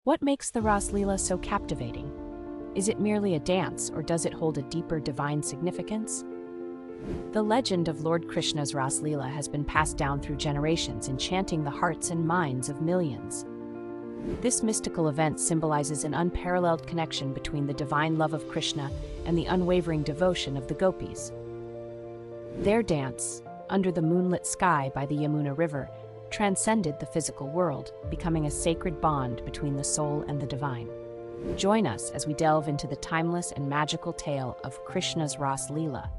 What makes the Ras Leela so captivating? Is it merely a dance, or does it hold a deeper divine significance? The legend of Lord Krishna's Ras Leela has been passed down through generations, enchanting the hearts and minds of millions. This mystical event symbolizes an unparalleled connection between the divine love of Krishna and the unwavering devotion of the Gopis. Their dance, under the moonlit sky by the Yamuna River, transcended the physical world, becoming a sacred bond between the soul and the divine. Join us as we delve into the timeless and magical tale of Krishna's Ras Leela,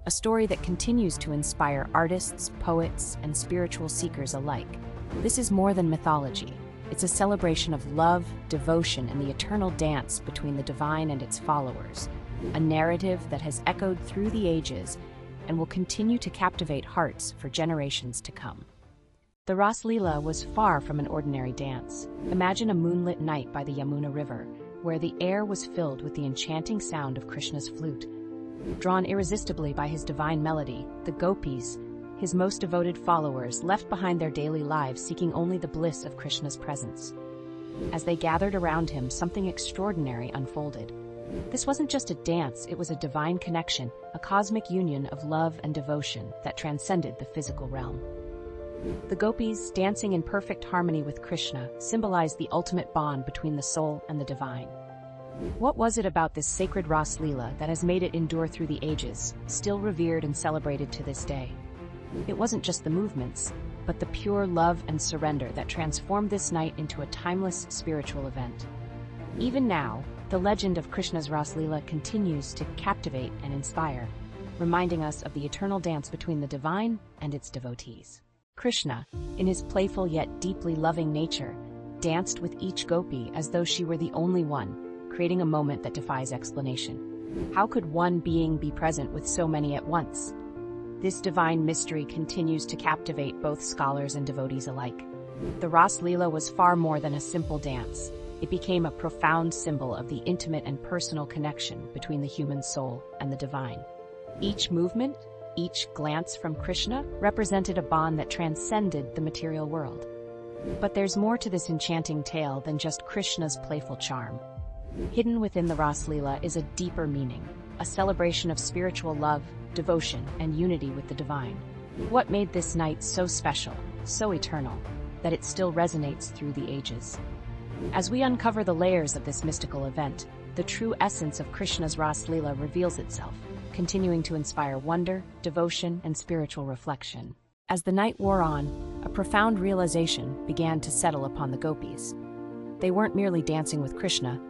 a story that continues to inspire artists, poets, and spiritual seekers alike. This is more than mythology. It's a celebration of love, devotion, and the eternal dance between the divine and its followers, a narrative that has echoed through the ages and will continue to captivate hearts for generations to come. The Ras Leela was far from an ordinary dance. Imagine a moonlit night by the Yamuna River, where the air was filled with the enchanting sound of Krishna's flute. Drawn irresistibly by his divine melody, the Gopis, his most devoted followers, left behind their daily lives seeking only the bliss of Krishna's presence. As they gathered around him, something extraordinary unfolded. This wasn't just a dance, it was a divine connection, a cosmic union of love and devotion that transcended the physical realm. The Gopis, dancing in perfect harmony with Krishna, symbolized the ultimate bond between the soul and the divine. What was it about this sacred Ras Leela that has made it endure through the ages, still revered and celebrated to this day? It wasn't just the movements, but the pure love and surrender that transformed this night into a timeless spiritual event. Even now, the legend of Krishna's Ras Leela continues to captivate and inspire, reminding us of the eternal dance between the divine and its devotees. Krishna, in his playful yet deeply loving nature, danced with each gopi as though she were the only one, creating a moment that defies explanation. How could one being be present with so many at once? This divine mystery continues to captivate both scholars and devotees alike. The Ras Leela was far more than a simple dance. It became a profound symbol of the intimate and personal connection between the human soul and the divine. Each movement, each glance from Krishna, represented a bond that transcended the material world. But there's more to this enchanting tale than just Krishna's playful charm. Hidden within the Ras Leela is a deeper meaning, a celebration of spiritual love, devotion, and unity with the divine. What made this night so special, so eternal, that it still resonates through the ages? As we uncover the layers of this mystical event, the true essence of Krishna's Ras Leela reveals itself, continuing to inspire wonder, devotion, and spiritual reflection. As the night wore on, a profound realization began to settle upon the Gopis. They weren't merely dancing with Krishna,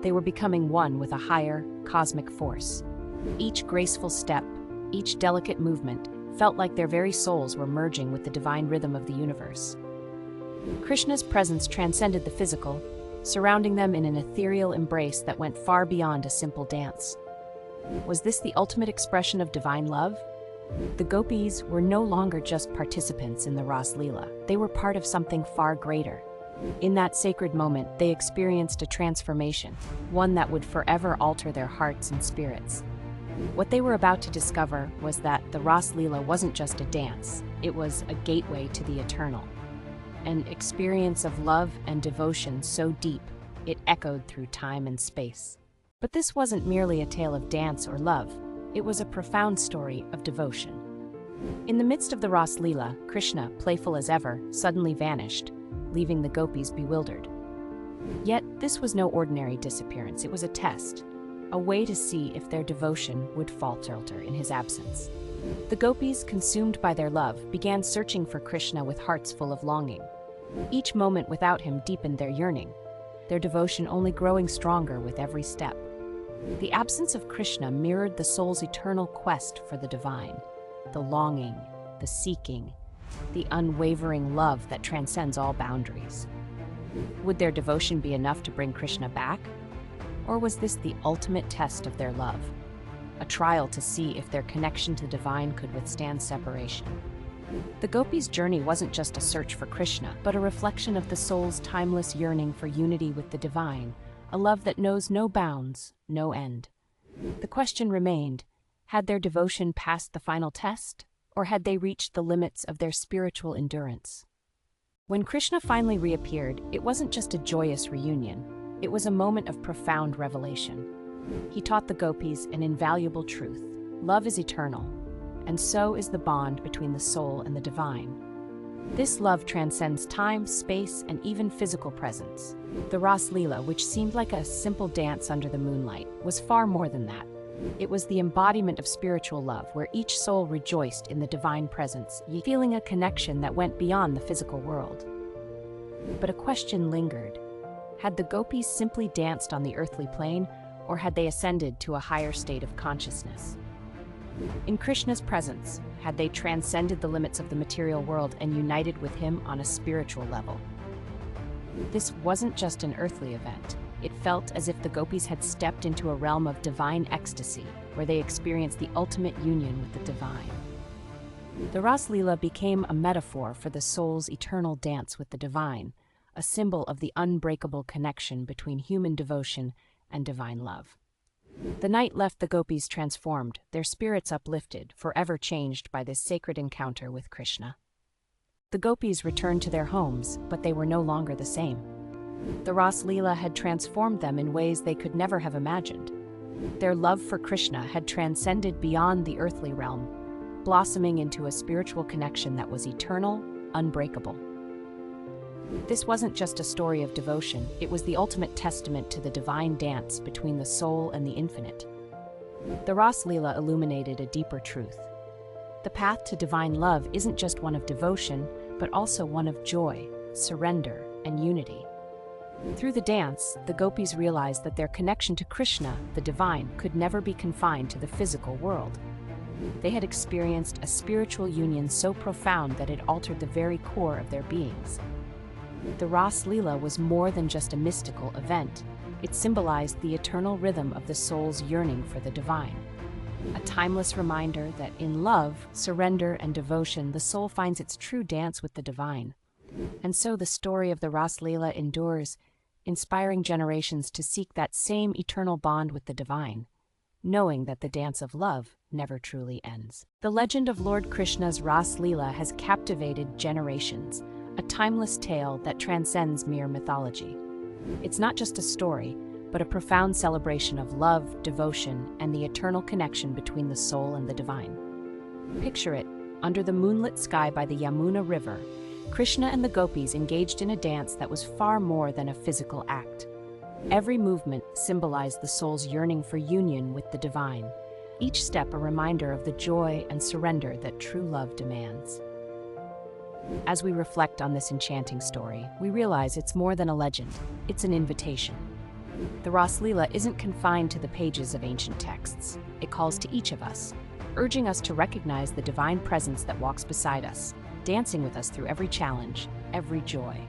they were becoming one with a higher, cosmic force. Each graceful step, each delicate movement, felt like their very souls were merging with the divine rhythm of the universe. Krishna's presence transcended the physical, surrounding them in an ethereal embrace that went far beyond a simple dance. Was this the ultimate expression of divine love? The Gopis were no longer just participants in the Ras Leela. They were part of something far greater. In that sacred moment, they experienced a transformation, one that would forever alter their hearts and spirits. What they were about to discover was that the Ras Leela wasn't just a dance, it was a gateway to the eternal. An experience of love and devotion so deep, it echoed through time and space. But this wasn't merely a tale of dance or love, it was a profound story of devotion. In the midst of the Ras Leela, Krishna, playful as ever, suddenly vanished, leaving the Gopis bewildered. Yet, this was no ordinary disappearance, it was a test, a way to see if their devotion would falter in his absence. The Gopis, consumed by their love, began searching for Krishna with hearts full of longing. Each moment without him deepened their yearning, their devotion only growing stronger with every step. The absence of Krishna mirrored the soul's eternal quest for the divine, the longing, the seeking, the unwavering love that transcends all boundaries. Would their devotion be enough to bring Krishna back? Or was this the ultimate test of their love? A trial to see if their connection to the divine could withstand separation. The Gopis' journey wasn't just a search for Krishna, but a reflection of the soul's timeless yearning for unity with the divine, a love that knows no bounds, no end. The question remained, had their devotion passed the final test, or had they reached the limits of their spiritual endurance? When Krishna finally reappeared, it wasn't just a joyous reunion, it was a moment of profound revelation. He taught the Gopis an invaluable truth: love is eternal, and so is the bond between the soul and the divine. This love transcends time, space, and even physical presence. The Ras Leela, which seemed like a simple dance under the moonlight, was far more than that. It was the embodiment of spiritual love, where each soul rejoiced in the divine presence, feeling a connection that went beyond the physical world. But a question lingered. Had the Gopis simply danced on the earthly plane, or had they ascended to a higher state of consciousness? In Krishna's presence, had they transcended the limits of the material world and united with him on a spiritual level? This wasn't just an earthly event. It felt as if the Gopis had stepped into a realm of divine ecstasy, where they experienced the ultimate union with the divine. The Ras Leela became a metaphor for the soul's eternal dance with the divine, a symbol of the unbreakable connection between human devotion and divine love. The night left the Gopis transformed, their spirits uplifted, forever changed by this sacred encounter with Krishna. The Gopis returned to their homes, but they were no longer the same. The Ras Leela had transformed them in ways they could never have imagined. Their love for Krishna had transcended beyond the earthly realm, blossoming into a spiritual connection that was eternal, unbreakable. This wasn't just a story of devotion, it was the ultimate testament to the divine dance between the soul and the infinite. The Ras Leela illuminated a deeper truth. The path to divine love isn't just one of devotion, but also one of joy, surrender, and unity. Through the dance, the Gopis realized that their connection to Krishna, the divine, could never be confined to the physical world. They had experienced a spiritual union so profound that it altered the very core of their beings. The Ras Leela was more than just a mystical event. It symbolized the eternal rhythm of the soul's yearning for the divine. A timeless reminder that in love, surrender, and devotion, the soul finds its true dance with the divine. And so the story of the Ras Leela endures, inspiring generations to seek that same eternal bond with the divine, knowing that the dance of love never truly ends. The legend of Lord Krishna's Ras Leela has captivated generations, a timeless tale that transcends mere mythology. It's not just a story, but a profound celebration of love, devotion, and the eternal connection between the soul and the divine. Picture it, under the moonlit sky by the Yamuna River, Krishna and the Gopis engaged in a dance that was far more than a physical act. Every movement symbolized the soul's yearning for union with the divine, each step a reminder of the joy and surrender that true love demands. As we reflect on this enchanting story, we realize it's more than a legend, it's an invitation. The Ras Leela isn't confined to the pages of ancient texts. It calls to each of us, urging us to recognize the divine presence that walks beside us, dancing with us through every challenge, every joy.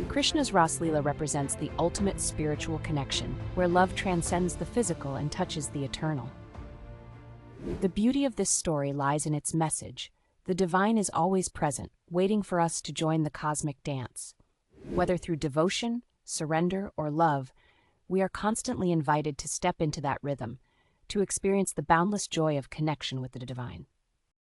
Krishna's Ras Leela represents the ultimate spiritual connection, where love transcends the physical and touches the eternal. The beauty of this story lies in its message. The divine is always present, waiting for us to join the cosmic dance. Whether through devotion, surrender, or love, we are constantly invited to step into that rhythm, to experience the boundless joy of connection with the divine.